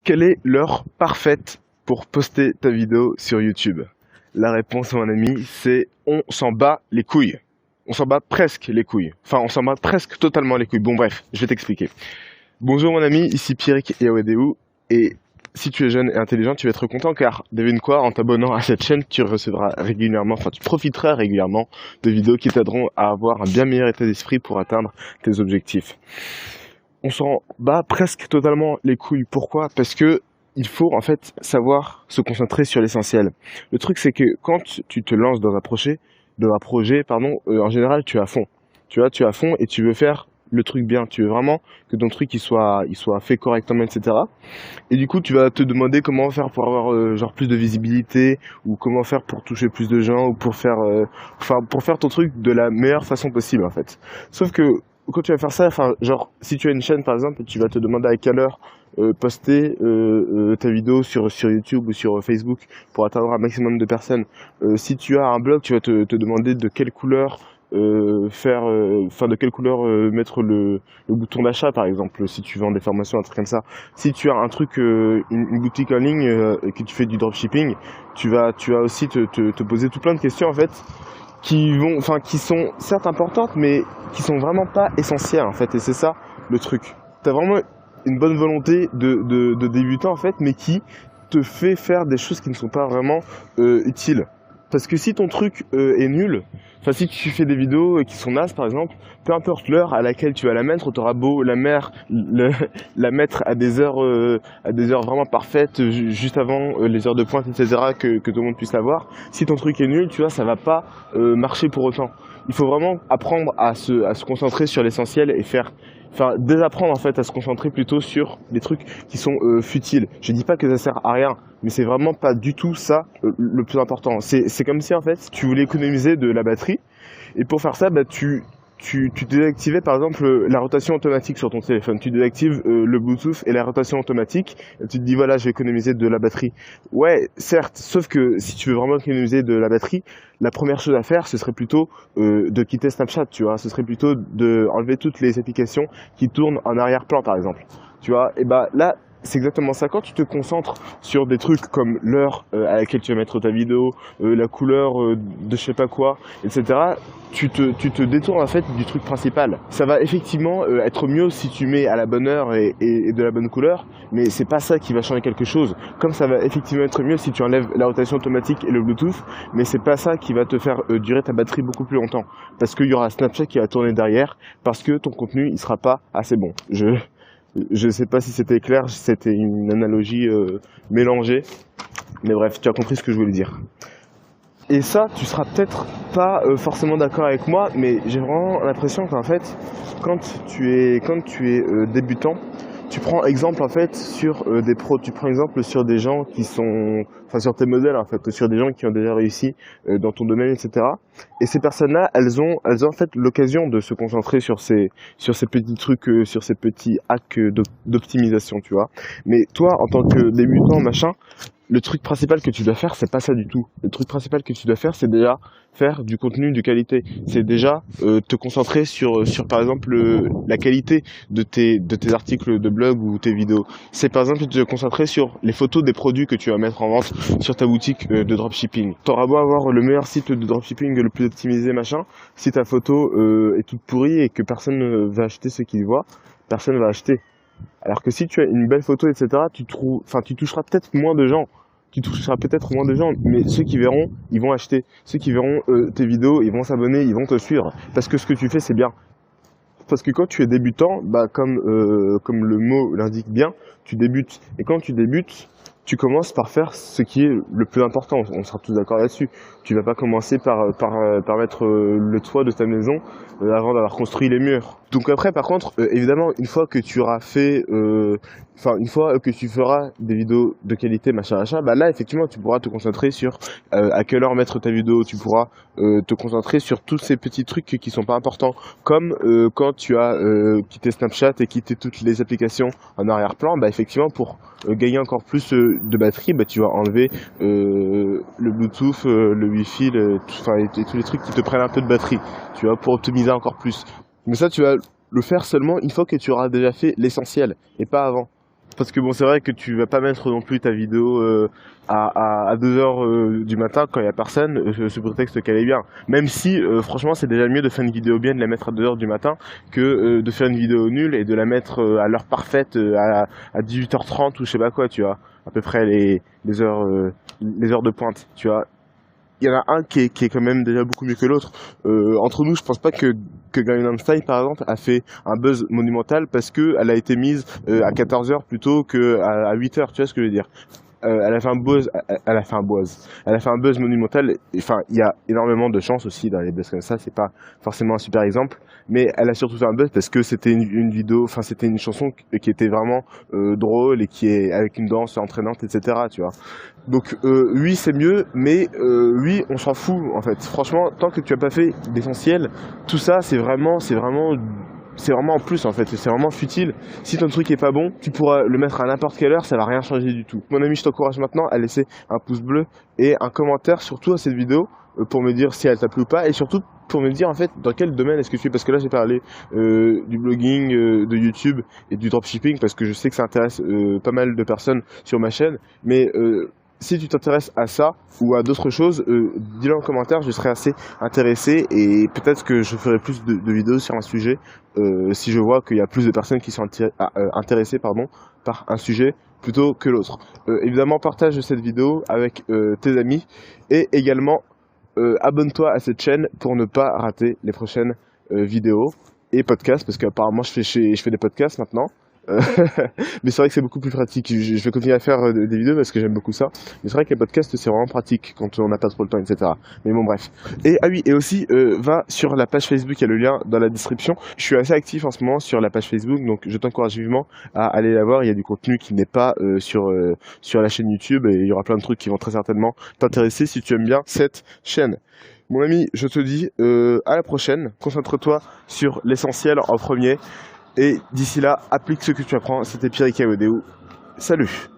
Quelle est l'heure parfaite pour poster ta vidéo sur YouTube? La réponse, mon ami, c'est on s'en bat les couilles. On s'en bat presque les couilles. Enfin, on s'en bat presque totalement les couilles. Bon, bref, je vais t'expliquer. Bonjour, mon ami, ici Pierrick Yawadéou. Et si tu es jeune et intelligent, tu vas être content car, devine quoi, en t'abonnant à cette chaîne, tu recevras régulièrement, enfin, tu profiteras régulièrement de vidéos qui t'aideront à avoir un bien meilleur état d'esprit pour atteindre tes objectifs. On s'en bat presque totalement les couilles. Pourquoi? Parce que il faut en fait savoir se concentrer sur l'essentiel. Le truc c'est que quand tu te lances dans un projet, en général tu es à fond. Tu vois, tu es à fond et tu veux faire le truc bien. Tu veux vraiment que ton truc il soit fait correctement, etc. Et du coup tu vas te demander comment faire pour avoir genre plus de visibilité ou comment faire pour toucher plus de gens ou pour faire ton truc de la meilleure façon possible en fait. Sauf que quand tu vas faire ça, enfin, genre, si tu as une chaîne par exemple, tu vas te demander à quelle heure poster ta vidéo sur YouTube ou sur Facebook pour atteindre un maximum de personnes. Si tu as un blog, tu vas te demander de quelle couleur de quelle couleur mettre le bouton d'achat par exemple, si tu vends des formations, un truc comme ça. Si tu as un truc, une boutique en ligne et que tu fais du dropshipping, tu vas aussi te poser tout plein de questions en fait qui sont certes importantes, mais qui sont vraiment pas essentielles en fait. Et c'est ça le truc. T'as vraiment une bonne volonté de débutant en fait, mais qui te fait faire des choses qui ne sont pas vraiment utiles. Parce que si ton truc est nul, enfin si tu fais des vidéos qui sont nazes par exemple, peu importe l'heure à laquelle tu vas la mettre, t'auras beau la mettre à des heures vraiment parfaites, juste avant les heures de pointe, etc. que tout le monde puisse l'avoir. Si ton truc est nul, tu vois, ça va pas marcher pour autant. Il faut vraiment apprendre à se concentrer sur l'essentiel et désapprendre en fait à se concentrer plutôt sur des trucs qui sont futiles. Je dis pas que ça sert à rien, mais c'est vraiment pas du tout ça le plus important. C'est comme si en fait tu voulais économiser de la batterie et pour faire ça, bah, tu désactivais par exemple la rotation automatique sur ton téléphone. Tu désactives le Bluetooth et la rotation automatique. Et tu te dis voilà, je vais économiser de la batterie. Ouais, certes, sauf que si tu veux vraiment économiser de la batterie, la première chose à faire, ce serait plutôt de quitter Snapchat, tu vois. Ce serait plutôt de enlever toutes les applications qui tournent en arrière-plan, par exemple. Tu vois, et bah là, c'est exactement ça. Quand tu te concentres sur des trucs comme l'heure à laquelle tu vas mettre ta vidéo, la couleur de je sais pas quoi, etc., tu te détournes en fait du truc principal. Ça va effectivement être mieux si tu mets à la bonne heure et de la bonne couleur, mais c'est pas ça qui va changer quelque chose. Comme ça va effectivement être mieux si tu enlèves la rotation automatique et le Bluetooth, mais c'est pas ça qui va te faire durer ta batterie beaucoup plus longtemps. Parce qu'il y aura Snapchat qui va tourner derrière, parce que ton contenu il sera pas assez bon. Je sais pas si c'était clair, c'était une analogie mélangée, mais bref, tu as compris ce que je voulais dire. Et ça, tu seras peut-être pas forcément d'accord avec moi, mais j'ai vraiment l'impression qu'en fait, quand tu es débutant, tu prends exemple en fait sur des pros, tu prends exemple sur des gens qui sont, enfin sur tes modèles en fait, sur des gens qui ont déjà réussi dans ton domaine, etc. Et ces personnes-là, elles ont en fait l'occasion de se concentrer sur ces petits trucs, sur ces petits hacks d'optimisation, tu vois. Mais toi, en tant que débutant, machin, le truc principal que tu dois faire, c'est pas ça du tout. Le truc principal que tu dois faire, c'est déjà faire du contenu de qualité. C'est déjà te concentrer sur par exemple la qualité de tes articles de blog ou tes vidéos. C'est par exemple te concentrer sur les photos des produits que tu vas mettre en vente sur ta boutique de dropshipping. T'auras beau avoir le meilleur site de dropshipping le plus optimisé, machin, si ta photo est toute pourrie et que personne ne va acheter ce qu'il voit, personne va acheter. Alors que si tu as une belle photo, etc., tu toucheras peut-être moins de gens. Mais ceux qui verront, ils vont acheter. Ceux qui verront tes vidéos, ils vont s'abonner, ils vont te suivre. Parce que ce que tu fais, c'est bien. Parce que quand tu es débutant, bah comme le mot l'indique bien, tu débutes. Et quand tu débutes, tu commences par faire ce qui est le plus important. On sera tous d'accord là-dessus. Tu vas pas commencer par mettre le toit de ta maison avant d'avoir construit les murs. Donc après, par contre, évidemment, une fois que tu auras fait, une fois que tu feras des vidéos de qualité, machin, bah là, effectivement, tu pourras te concentrer sur à quelle heure mettre ta vidéo. Tu pourras te concentrer sur tous ces petits trucs qui sont pas importants, comme quand tu as quitté Snapchat et quitté toutes les applications en arrière-plan, bah effectivement, pour gagner encore plus de batterie, bah tu vas enlever le Bluetooth, le Wi-Fi, et tous les trucs qui te prennent un peu de batterie, tu vois, pour optimiser encore plus. Mais ça, tu vas le faire seulement une fois que tu auras déjà fait l'essentiel et pas avant. Parce que bon, c'est vrai que tu vas pas mettre non plus ta vidéo à 2 heures du matin quand il y a personne, sous prétexte qu'elle est bien. Même si, franchement, c'est déjà mieux de faire une vidéo bien, de la mettre à 2 heures du matin, que de faire une vidéo nulle et de la mettre à l'heure parfaite, à 18h30 ou je sais pas quoi, tu vois. À peu près les heures de pointe, tu vois. Il y en a un qui est quand même déjà beaucoup mieux que l'autre. Entre nous, je pense pas que Gangnam Style, par exemple, a fait un buzz monumental parce que elle a été mise à 14 heures plutôt que à 8 heures, tu vois ce que je veux dire. Elle a fait un buzz, elle a fait un buzz monumental. Enfin, il y a énormément de chance aussi dans les buzz comme ça. C'est pas forcément un super exemple, mais elle a surtout fait un buzz parce que c'était une vidéo, enfin c'était une chanson qui était vraiment drôle et qui est avec une danse entraînante, etc. Tu vois. Donc oui, c'est mieux, mais oui, on s'en fout en fait. Franchement, tant que tu as pas fait l'essentiel, tout ça, c'est vraiment en plus en fait, c'est vraiment futile. Si ton truc est pas bon, tu pourras le mettre à n'importe quelle heure, ça va rien changer du tout. Mon ami, je t'encourage maintenant à laisser un pouce bleu et un commentaire surtout à cette vidéo pour me dire si elle t'a plu ou pas et surtout pour me dire en fait dans quel domaine est-ce que tu es parce que là j'ai parlé du blogging, de YouTube et du dropshipping parce que je sais que ça intéresse pas mal de personnes sur ma chaîne, mais si tu t'intéresses à ça ou à d'autres choses, dis-le en commentaire, je serai assez intéressé et peut-être que je ferai plus de vidéos sur un sujet si je vois qu'il y a plus de personnes qui sont intéressées par un sujet plutôt que l'autre. Évidemment, partage cette vidéo avec tes amis et également abonne-toi à cette chaîne pour ne pas rater les prochaines vidéos et podcasts parce qu'apparemment je fais des podcasts maintenant. Euh, mais c'est vrai que c'est beaucoup plus pratique. Je vais continuer à faire des vidéos parce que j'aime beaucoup ça. Mais c'est vrai que les podcasts, c'est vraiment pratique quand on n'a pas trop le temps, etc. Mais bon, bref. Et ah oui, et aussi, va sur la page Facebook, il y a le lien dans la description. Je suis assez actif en ce moment sur la page Facebook, donc je t'encourage vivement à aller la voir. Il y a du contenu qui n'est pas sur la chaîne YouTube et il y aura plein de trucs qui vont très certainement t'intéresser si tu aimes bien cette chaîne. Mon ami, je te dis à la prochaine. Concentre-toi sur l'essentiel en premier. Et d'ici là, applique ce que tu apprends. C'était Pierre Ikaodeu. Salut!